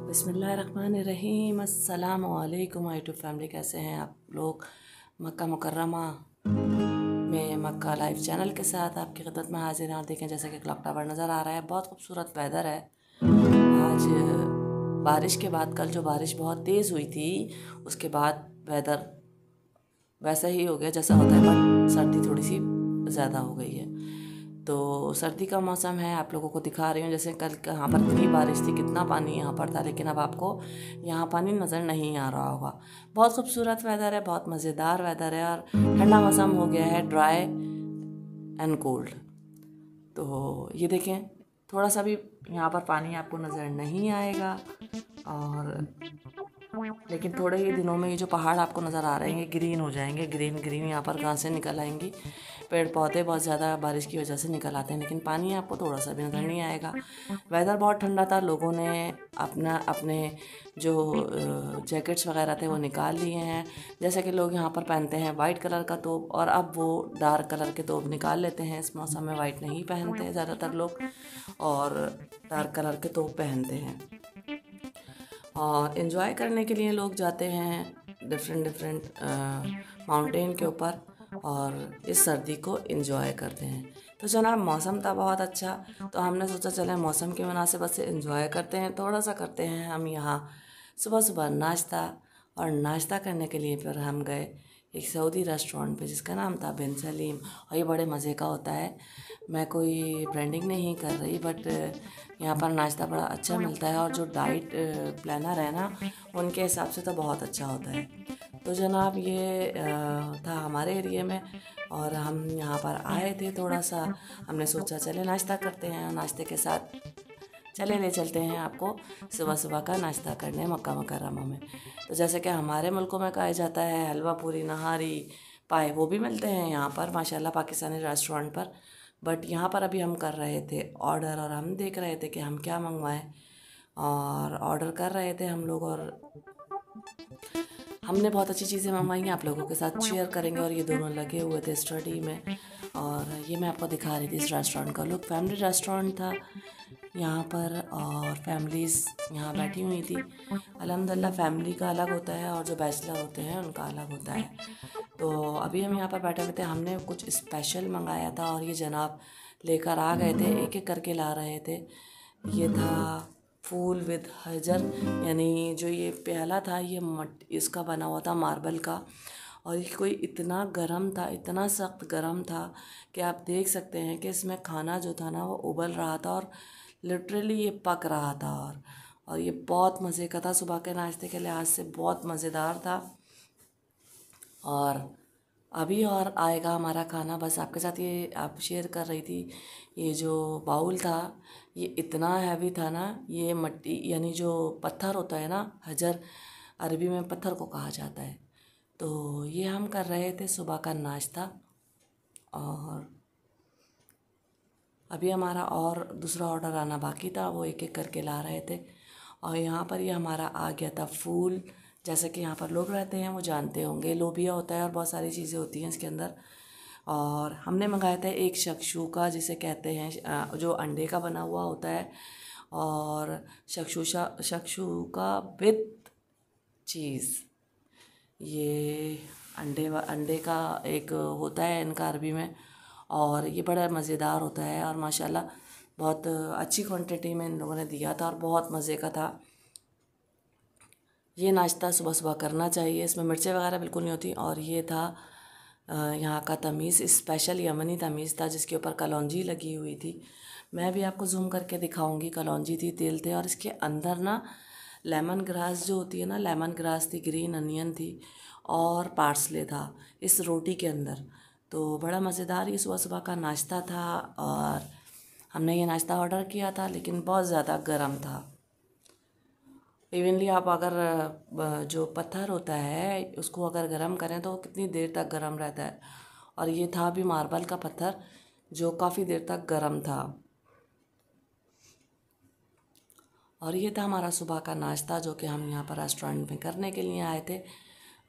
बिस्मिल्लाहिर्रहमानिर्रहीम। अस्सलाम वालेकुम यूट्यूब फैमिली, कैसे हैं आप लोग। मक्का मुकर्रमा में मक्का लाइव चैनल के साथ आपकी खिदमत में हाजिर हैं। और देखें जैसे कि क्लॉक टावर नज़र आ रहा है, बहुत खूबसूरत वेदर है आज। बारिश के बाद कल जो बारिश बहुत तेज़ हुई थी उसके बाद वेदर वैसा ही हो गया जैसा होता है, बट सर्दी थोड़ी सी ज़्यादा हो गई है। तो सर्दी का मौसम है, आप लोगों को दिखा रही हूँ। जैसे कल यहाँ पर कितनी बारिश थी, कितना पानी यहाँ पर था, लेकिन अब आपको यहाँ पानी नज़र नहीं आ रहा होगा। बहुत खूबसूरत वेदर है, बहुत मज़ेदार वेदर है और ठंडा मौसम हो गया है, ड्राई एंड कोल्ड। तो ये देखें, थोड़ा सा भी यहाँ पर पानी आपको नज़र नहीं आएगा, और लेकिन थोड़े ही दिनों में ये जो पहाड़ आपको नज़र आ रहे हैं ग्रीन हो जाएंगे। ग्रीन ग्रीन यहाँ पर घासें निकल आएंगी। पेड़ पौधे बहुत ज़्यादा बारिश की वजह से निकल आते हैं, लेकिन पानी आपको थोड़ा सा भी नज़र नहीं आएगा। वेदर बहुत ठंडा था, लोगों ने अपने जो जैकेट्स वगैरह थे वो निकाल लिए हैं। जैसे कि लोग यहाँ पर पहनते हैं वाइट कलर का तोप, और अब वो डार्क कलर के तोप निकाल लेते हैं। इस मौसम में वाइट नहीं पहनते हैं ज़्यादातर लोग, और डार्क कलर के तोप पहनते हैं। और इन्जॉय करने के लिए लोग जाते हैं डिफरेंट माउंटेन के ऊपर, और इस सर्दी को इन्जॉय करते हैं। तो जनाब, मौसम था बहुत अच्छा, तो हमने सोचा चले मौसम की मुनासिबत से इन्जॉय करते हैं, थोड़ा सा करते हैं हम यहाँ सुबह सुबह नाश्ता। और नाश्ता करने के लिए फिर हम गए एक सऊदी रेस्टोरेंट पे जिसका नाम था बिन सलीम, और ये बड़े मज़े का होता है। मैं कोई ब्रांडिंग नहीं कर रही, बट यहाँ पर नाश्ता बड़ा अच्छा मिलता है, और जो डाइट प्लानर है ना, उनके हिसाब से तो बहुत अच्छा होता है। तो जनाब, ये था हमारे एरिया में, और हम यहाँ पर आए थे। थोड़ा सा हमने सोचा चले नाश्ता करते हैं, नाश्ते के साथ चले ले चलते हैं आपको सुबह सुबह का नाश्ता करने मक्का मुकर्रमा में। तो जैसे कि हमारे मुल्कों में कहा जाता है हलवा पूरी नहारी पाए, वो भी मिलते हैं यहाँ पर माशाल्लाह पाकिस्तानी रेस्टोरेंट पर। बट यहाँ पर अभी हम कर रहे थे ऑर्डर, और हम देख रहे थे कि हम क्या मंगवाएं, और ऑर्डर कर रहे थे हम लोग। और हमने बहुत अच्छी चीज़ें मंगवाई हैं, आप लोगों के साथ शेयर करेंगे। और ये दोनों लगे हुए थे स्टडी में, और ये मैं आपको दिखा रही थी इस रेस्टोरेंट का लुक। फैमिली रेस्टोरेंट था यहाँ पर, और फैमिलीज़ यहाँ बैठी हुई थी। अल्हम्दुलिल्लाह फैमिली का अलग होता है, और जो बैचलर होते हैं उनका अलग होता है। तो अभी हम यहाँ पर बैठे हुए थे, हमने कुछ स्पेशल मंगाया था, और ये जनाब लेकर आ गए थे, एक एक करके ला रहे थे। ये था फूल विद हजर, यानी जो ये प्याला था ये इसका बना हुआ था मार्बल का, और ये कोई इतना गर्म था, इतना सख्त गर्म था कि आप देख सकते हैं कि इसमें खाना जो था ना वो उबल रहा था, और लिटरली ये पक रहा था। और ये बहुत मज़े का था, सुबह के नाश्ते के लिहाज से बहुत मज़ेदार था। और अभी और आएगा हमारा खाना, बस आपके साथ ये आप शेयर कर रही थी। ये जो बाउल था ये इतना हैवी था ना, ये मट्टी यानी जो पत्थर होता है ना, हजर अरबी में पत्थर को कहा जाता है। तो ये हम कर रहे थे सुबह का नाश्ता, और अभी हमारा और दूसरा ऑर्डर आना बाकी था, वो एक एक करके ला रहे थे। और यहाँ पर ये हमारा आ गया था फूल। जैसे कि यहाँ पर लोग रहते हैं वो जानते होंगे, लोबिया होता है और बहुत सारी चीज़ें होती हैं इसके अंदर। और हमने मंगाया था एक शक्शूका जिसे कहते हैं, जो अंडे का बना हुआ होता है, और शक्शूका विथ चीज़। ये अंडे का एक होता है इनका अरबी में, और ये बड़ा मज़ेदार होता है। और माशाल्लाह बहुत अच्छी क्वांटिटी में इन लोगों ने दिया था, और बहुत मज़े का था। ये नाश्ता सुबह सुबह करना चाहिए, इसमें मिर्चें वगैरह बिल्कुल नहीं होती। और ये था यहाँ का तमीज़, स्पेशल यमनी तमीज़ था जिसके ऊपर कलौंजी लगी हुई थी। मैं भी आपको जूम करके दिखाऊंगी। कलौंजी थी, तेल थे, और इसके अंदर ना लेमन ग्रास जो होती है ना, लेमन ग्रास थी, ग्रीन अनियन थी, और पार्सले था इस रोटी के अंदर। तो बड़ा मज़ेदार ये सुबह सुबह का नाश्ता था, और हमने ये नाश्ता ऑर्डर किया था, लेकिन बहुत ज़्यादा गर्म था। इवनली आप अगर जो पत्थर होता है उसको अगर गर्म करें तो कितनी देर तक गर्म रहता है, और ये था भी मार्बल का पत्थर जो काफ़ी देर तक गर्म था। और ये था हमारा सुबह का नाश्ता जो कि हम यहाँ पर रेस्टोरेंट में करने के लिए आए थे।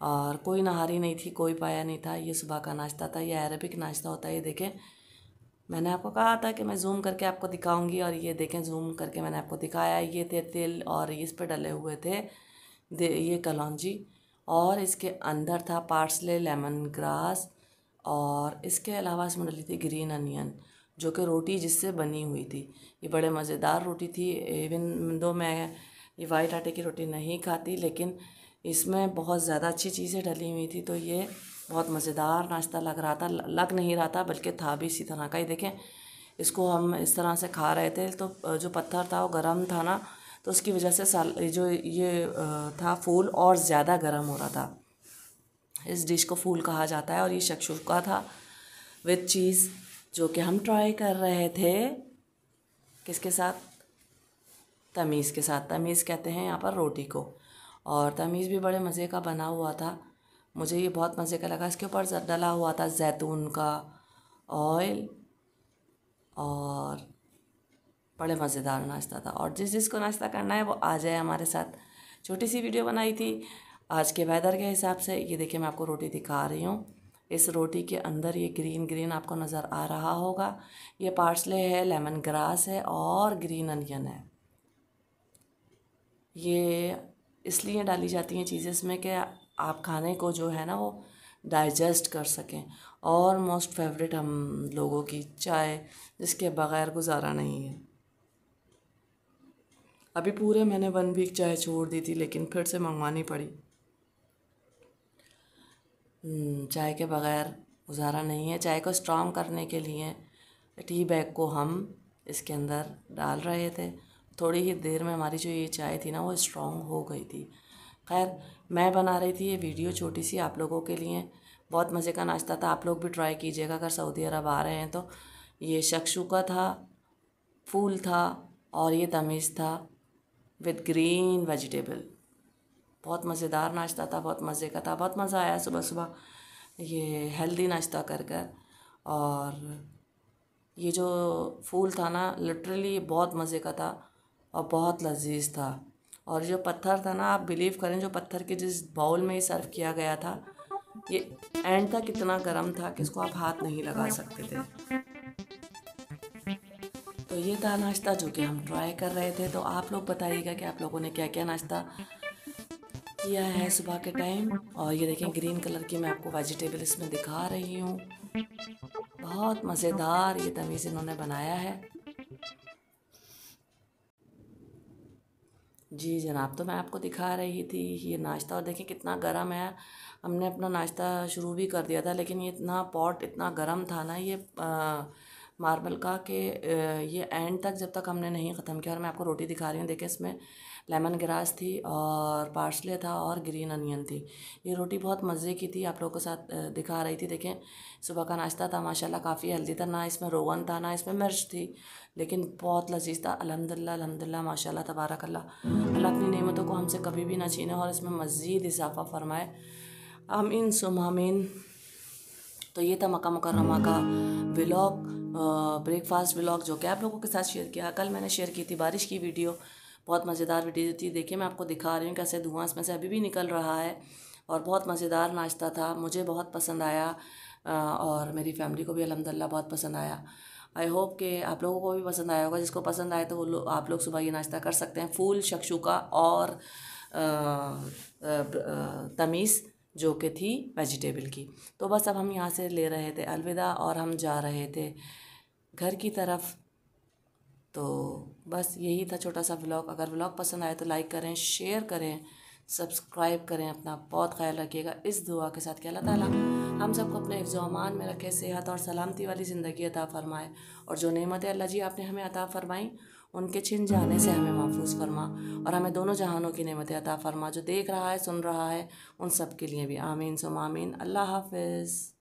और कोई नहारी नहीं थी, कोई पाया नहीं था, ये सुबह का नाश्ता था। ये अरबिक नाश्ता होता है, ये देखें मैंने आपको कहा था कि मैं जूम करके आपको दिखाऊंगी, और ये देखें जूम करके मैंने आपको दिखाया। ये थे तिल और इस पे डले हुए थे ये कलौंजी, और इसके अंदर था पार्सले, लेमन ग्रास, और इसके अलावा इसमें डली थी ग्रीन अनियन, जो कि रोटी जिससे बनी हुई थी। ये बड़े मज़ेदार रोटी थी। इवन दो मैं ये वाइट आटे की रोटी नहीं खाती, लेकिन इसमें बहुत ज़्यादा अच्छी चीज़ें डली हुई थी, तो ये बहुत मज़ेदार नाश्ता लग रहा था। लग नहीं रहा था, बल्कि था भी इसी तरह का ही। देखें, इसको हम इस तरह से खा रहे थे, तो जो पत्थर था वो गर्म था ना, तो उसकी वजह से जो ये था फूल और ज़्यादा गर्म हो रहा था। इस डिश को फूल कहा जाता है, और ये शक्शुका था विद चीज़, जो कि हम ट्राई कर रहे थे किसके साथ, तमीज़ के साथ। तमीज़ कहते हैं यहाँ पर रोटी को, और तमीज़ भी बड़े मज़े का बना हुआ था। मुझे ये बहुत मज़े का लगा। इसके ऊपर डला हुआ था जैतून का ऑयल, और बड़े मज़ेदार नाश्ता था। और जिसको नाश्ता करना है वो आ जाए हमारे साथ। छोटी सी वीडियो बनाई थी आज के वेदर के हिसाब से। ये देखिए, मैं आपको रोटी दिखा रही हूँ। इस रोटी के अंदर ये ग्रीन ग्रीन आपको नज़र आ रहा होगा, ये पार्सले है, लेमन ग्रास है, और ग्रीन अनियन है। ये इसलिए डाली जाती हैं चीज़ें इसमें कि आप खाने को जो है ना वो डाइजेस्ट कर सकें। और मोस्ट फेवरेट हम लोगों की चाय, जिसके बग़ैर गुजारा नहीं है। अभी पूरे मैंने 1 वीक चाय छोड़ दी थी, लेकिन फिर से मंगवानी पड़ी। चाय के बग़ैर गुजारा नहीं है। चाय को स्ट्रॉन्ग करने के लिए टी बैग को हम इसके अंदर डाल रहे थे। थोड़ी ही देर में हमारी जो ये चाय थी ना वो स्ट्रॉन्ग हो गई थी। खैर, मैं बना रही थी ये वीडियो छोटी सी आप लोगों के लिए। बहुत मज़े का नाश्ता था, आप लोग भी ट्राई कीजिएगा अगर सऊदी अरब आ रहे हैं तो। ये शक्शुका था, फूल था, और ये तमीज़ था विद ग्रीन वेजिटेबल। बहुत मज़ेदार नाश्ता था, बहुत मज़े का था। बहुत मज़ा आया सुबह सुबह ये हेल्दी नाश्ता कर कर। और ये जो फूल था ना, लिटरली बहुत मज़े का था और बहुत लजीज था। और जो पत्थर था ना, आप बिलीव करें, जो पत्थर के जिस बाउल में ये सर्व किया गया था, ये एंड तक इतना गर्म था कि इसको आप हाथ नहीं लगा सकते थे। तो ये था नाश्ता जो कि हम ट्राई कर रहे थे। तो आप लोग बताइएगा कि आप लोगों ने क्या क्या नाश्ता किया है सुबह के टाइम। और ये देखें, ग्रीन कलर की मैं आपको वेजिटेबल इसमें दिखा रही हूँ। बहुत मज़ेदार ये तमीज़ इन्होंने बनाया है। जी जनाब, तो मैं आपको दिखा रही थी ये नाश्ता, और देखिए कितना गर्म है। हमने अपना नाश्ता शुरू भी कर दिया था, लेकिन ये इतना पॉट इतना गर्म था ना ये मार्बल का, कि ये एंड तक जब तक हमने नहीं ख़त्म किया। और मैं आपको रोटी दिखा रही हूँ, देखिए इसमें लेमन ग्रास थी, और पार्सले था, और ग्रीन अनियन थी। ये रोटी बहुत मज़े की थी, आप लोगों के साथ दिखा रही थी। देखें, सुबह का नाश्ता था, माशाल्लाह काफ़ी हेल्दी था। ना इसमें रोगन था, ना इसमें मिर्च थी, लेकिन बहुत लजीज था। अल्हम्दुलिल्लाह अल्हम्दुलिल्लाह, माशाल्लाह तबारकल्लाह। अल्लाह अपनी नेमतों को हमसे कभी भी ना छीने और इसमें मज़ीद इजाफ़ा फ़रमाए, आमीन सुम आमीन। तो ये था मक्का मुकर्रमा का व्लॉग, ब्रेकफास्ट व्लॉग, जो कि आप लोगों के साथ शेयर किया। कल मैंने शेयर की थी बारिश की वीडियो, बहुत मज़ेदार वीडियो थी। देखिए, मैं आपको दिखा रही हूँ कैसे धुआं इसमें से अभी भी निकल रहा है, और बहुत मज़ेदार नाश्ता था। मुझे बहुत पसंद आया, और मेरी फैमिली को भी अल्हम्दुलिल्लाह बहुत पसंद आया। आई होप कि आप लोगों को भी पसंद आया होगा। जिसको पसंद आए तो वो आप लोग सुबह ये नाश्ता कर सकते हैं। फूल, शक्शुका और तमीज़, जो कि थी वेजिटेबल की। तो बस अब हम यहाँ से ले रहे थे अलविदा, और हम जा रहे थे घर की तरफ। तो बस यही था छोटा सा व्लॉग। अगर व्लॉग पसंद आए तो लाइक करें, शेयर करें, सब्सक्राइब करें। अपना बहुत ख्याल रखिएगा इस दुआ के साथ कि अल्लाह ताला हम सबको अपने हिफ्ज़ व अमान में रखे, सेहत और सलामती वाली ज़िंदगी अता फ़रमाए। और जो नेमतें अल्लाह जी आपने हमें अता फ़रमाई, उनके छिन जाने से हमें महफूज फरमा, और हमें दोनों जहानों की नेमतें अता फ़रमा। जो देख रहा है, सुन रहा है, उन सब के लिए भी आमीन सुम आमीन। अल्लाह हाफ़िज़।